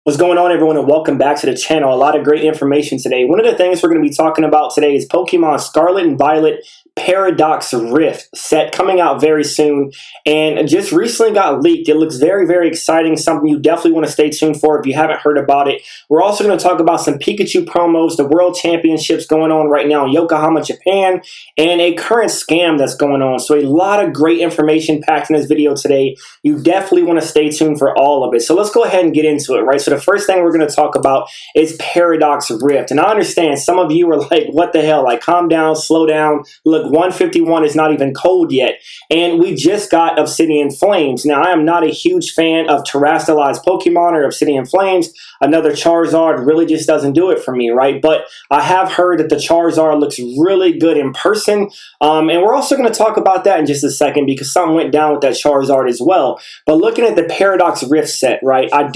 What's going on, everyone, and welcome back to the channel. A lot of great information today. One of the things we're going to be talking about today is Pokemon Scarlet and Violet Paradox Rift set coming out very soon, and just recently got leaked. It looks very, very exciting, something you definitely want to stay tuned for if you haven't heard about it. We're also going to talk about some Pikachu promos, the World Championships going on right now in Yokohama, Japan, and a current scam that's going on. So a lot of great information packed in this video today. You definitely want to stay tuned for all of it. So let's go ahead and get into it, right? So the first thing we're going to talk about is Paradox Rift. And I understand some of you are like, what the hell? Like, calm down, slow down. Look, 151 is not even cold yet. And we just got Obsidian Flames. Now, I am not a huge fan of terrestrialized Pokemon or Obsidian Flames. Another Charizard really just doesn't do it for me, right? But I have heard that the Charizard looks really good in person. And we're also going to talk about that in just a second because something went down with that Charizard as well. But looking at the Paradox Rift set, right, I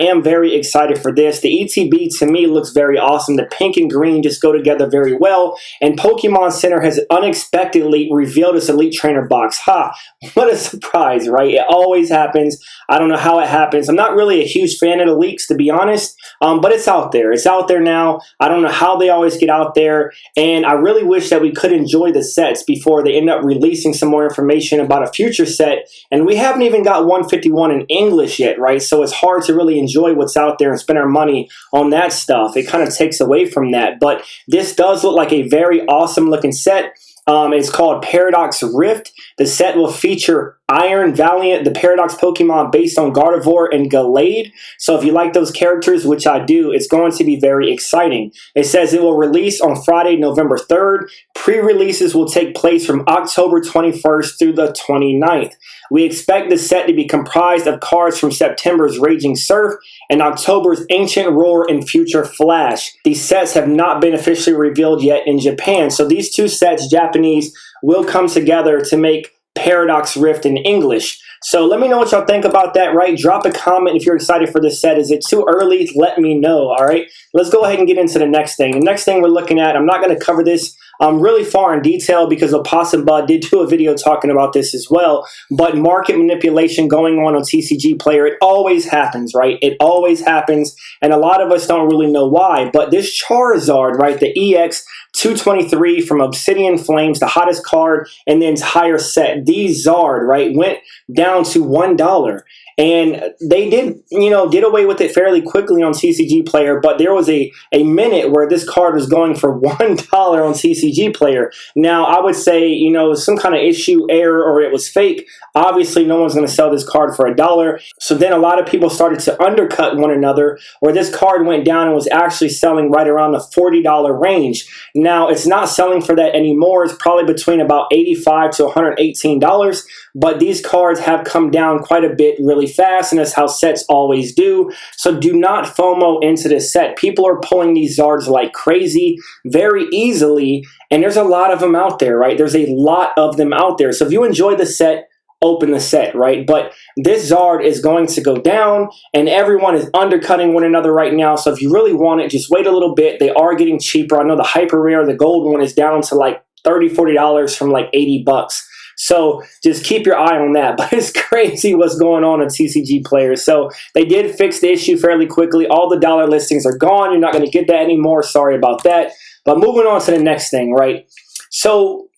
am very excited for this. The ETB to me looks very awesome. The pink and green just go together very well. And Pokemon Center has unexpectedly revealed its Elite Trainer box. Ha! What a surprise, right? It always happens. I don't know how it happens. I'm not really a huge fan of the leaks, to be honest, but it's out there. It's out there now. I don't know how they always get out there, and I really wish that we could enjoy the sets before they end up releasing some more information about a future set, and we haven't even got 151 in English yet, right? So it's hard to really enjoy what's out there and spend our money on that stuff. It kind of takes away from that, but this does look like a very awesome looking set. It's called Paradox Rift. The set will feature Iron, Valiant, the Paradox Pokemon based on Gardevoir and Gallade. So if you like those characters, which I do, it's going to be very exciting. It says it will release on Friday, November 3rd. Pre-releases will take place from October 21st through the 29th. We expect the set to be comprised of cards from September's Raging Surf and October's Ancient Roar and Future Flash. These sets have not been officially revealed yet in Japan. So these two sets, Japanese, will come together to make Paradox Rift in English. So let me know what y'all think about that, right? Drop a comment if you're excited for this set. Is it too early? Let me know, all right? Let's go ahead and get into the next thing. The next thing we're looking at, I'm not going to cover this really far in detail because Opossum Bud did do a video talking about this as well, but market manipulation going on TCG Player, it always happens, right? It always happens, and a lot of us don't really know why, but this Charizard, right, the EX 223 from Obsidian Flames, the hottest card in the entire set, the Zard, right, went down to $1. And they did away with it fairly quickly on TCG Player, but there was a minute where this card was going for $1 on TCG Player. Now, I would say, some kind of issue, error, or it was fake. Obviously, no one's going to sell this card for $1. So then a lot of people started to undercut one another, where this card went down and was actually selling right around the $40 range. Now, it's not selling for that anymore. It's probably between about $85 to $118. But these cards have come down quite a bit really fast, and that's how sets always do. So do not FOMO into this set. People are pulling these Zards like crazy very easily, and there's a lot of them out there, right? There's a lot of them out there. So if you enjoy the set, open the set, right? But this Zard is going to go down, and everyone is undercutting one another right now. So if you really want it, just wait a little bit. They are getting cheaper. I know the Hyper Rare, the gold one, is down to like $30, $40 from like $80. So just keep your eye on that. But it's crazy what's going on TCG Player. So they did fix the issue fairly quickly. All the dollar listings are gone. You're not going to get that anymore. Sorry about that. But moving on to the next thing, right? So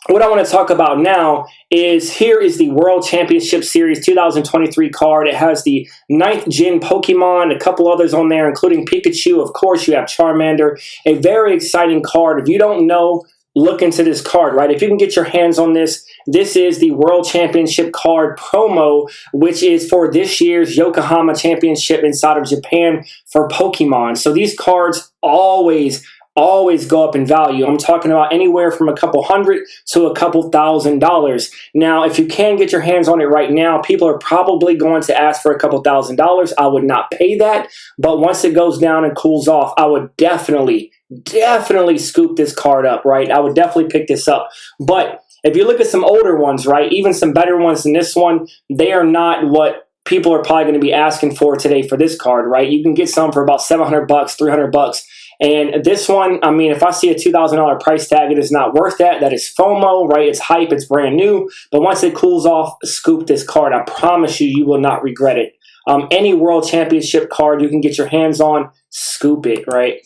what I want to talk about now is here is the World Championship Series 2023 card. It has the 9th Gen Pokemon, a couple others on there, including Pikachu. Of course, you have Charmander. A very exciting card. If you don't know, look into this card, right? If you can get your hands on this, this is the World Championship card promo, which is for this year's Yokohama Championship inside of Japan for Pokemon. So these cards always go up in value. I'm talking about anywhere from a couple hundred to a couple $1,000. Now, if you can get your hands on it right now, people are probably going to ask for a couple $1,000. I would not pay that, but once it goes down and cools off, I would definitely scoop this card up, right? I would definitely pick this up. But if you look at some older ones, right, even some better ones than this one, they are not what people are probably going to be asking for today for this card, right? You can get some for about $700, $300. And this one, I mean, if I see a $2,000 price tag, it is not worth that. That is FOMO, right? It's hype. It's brand new. But once it cools off, scoop this card. I promise you, you will not regret it. any World Championship card you can get your hands on, scoop it, right?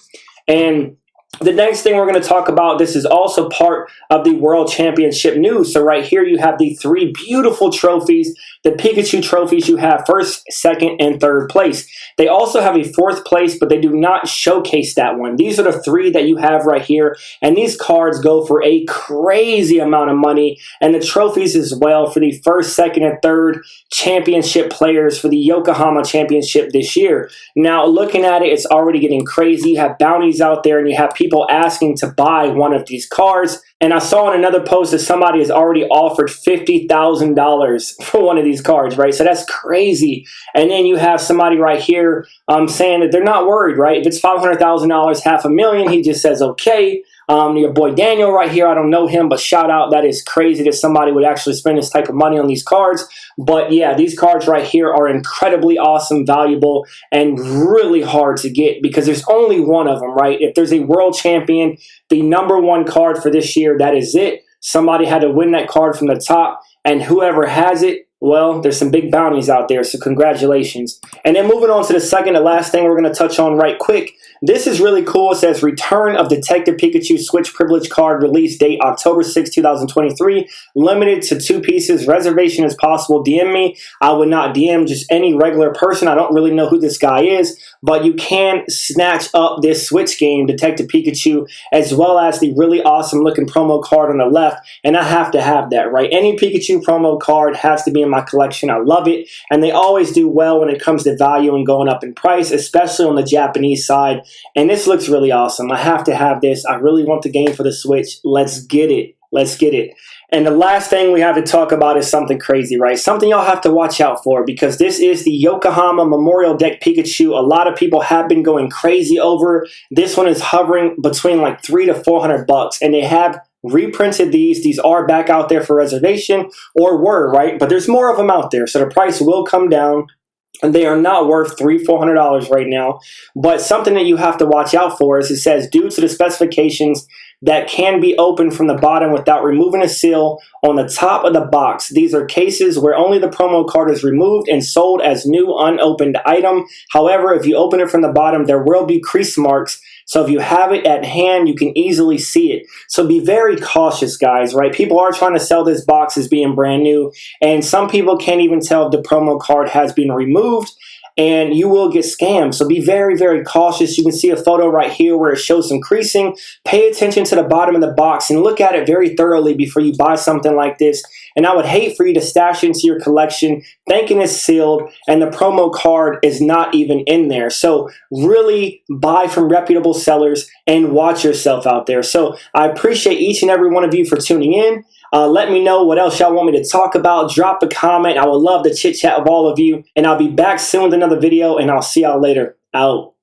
And the next thing we're going to talk about, this is also part of the World Championship news. So right here you have the 3 beautiful trophies, the Pikachu trophies. You have first, second, and third place. They also have a 4th place, but they do not showcase that one. These are the 3 that you have right here, and these cards go for a crazy amount of money, and the trophies as well for the first, second, and third championship players for the Yokohama Championship this year. Now, looking at it, it's already getting crazy. You have bounties out there, and you have people asking to buy one of these cards. And I saw in another post that somebody has already offered $50,000 for one of these cards, right? So that's crazy. And then you have somebody right here saying that they're not worried, right? If it's $500,000, $500,000, he just says, okay. Your boy Daniel right here, I don't know him, but shout out. That is crazy that somebody would actually spend this type of money on these cards. But yeah, these cards right here are incredibly awesome, valuable, and really hard to get because there's only one of them, right? If there's a world champion, the #1 card for this year, that is it. Somebody had to win that card from the top, and whoever has it, well, there's some big bounties out there, so congratulations. And then moving on to the second to last thing we're going to touch on right quick. This is really cool. It says Return of Detective Pikachu Switch Privilege Card, release date October 6, 2023. Limited to 2 pieces. Reservation is possible. DM me. I would not DM just any regular person. I don't really know who this guy is, but you can snatch up this Switch game, Detective Pikachu, as well as the really awesome looking promo card on the left. And I have to have that, right? Any Pikachu promo card has to be in my collection. I love it. And they always do well when it comes to value and going up in price, especially on the Japanese side. And this looks really awesome. I have to have this. I really want the game for the Switch. Let's get it. Let's get it. And the last thing we have to talk about is something crazy, right? Something y'all have to watch out for because this is the Yokohama Memorial Deck Pikachu. A lot of people have been going crazy over. This one is hovering between like $300 to $400, and they have reprinted these. These are back out there for reservation, or were, right? But there's more of them out there, so the price will come down. And they are not worth $300 to $400 right now. But something that you have to watch out for is it says, due to the specifications that can be opened from the bottom without removing a seal on the top of the box. These are cases where only the promo card is removed and sold as new unopened item. However, if you open it from the bottom, there will be crease marks. So if you have it at hand, you can easily see it. So be very cautious, guys, right? People are trying to sell this box as being brand new, and some people can't even tell if the promo card has been removed, and you will get scammed. So be very, very cautious. You can see a photo right here where it shows some creasing. Pay attention to the bottom of the box and look at it very thoroughly before you buy something like this. And I would hate for you to stash into your collection thinking it's sealed and the promo card is not even in there. So really buy from reputable sellers and watch yourself out there. So I appreciate each and every one of you for tuning in. Let me know what else y'all want me to talk about. Drop a comment. I would love to chit chat with all of you. And I'll be back soon with another video, and I'll see y'all later. Out.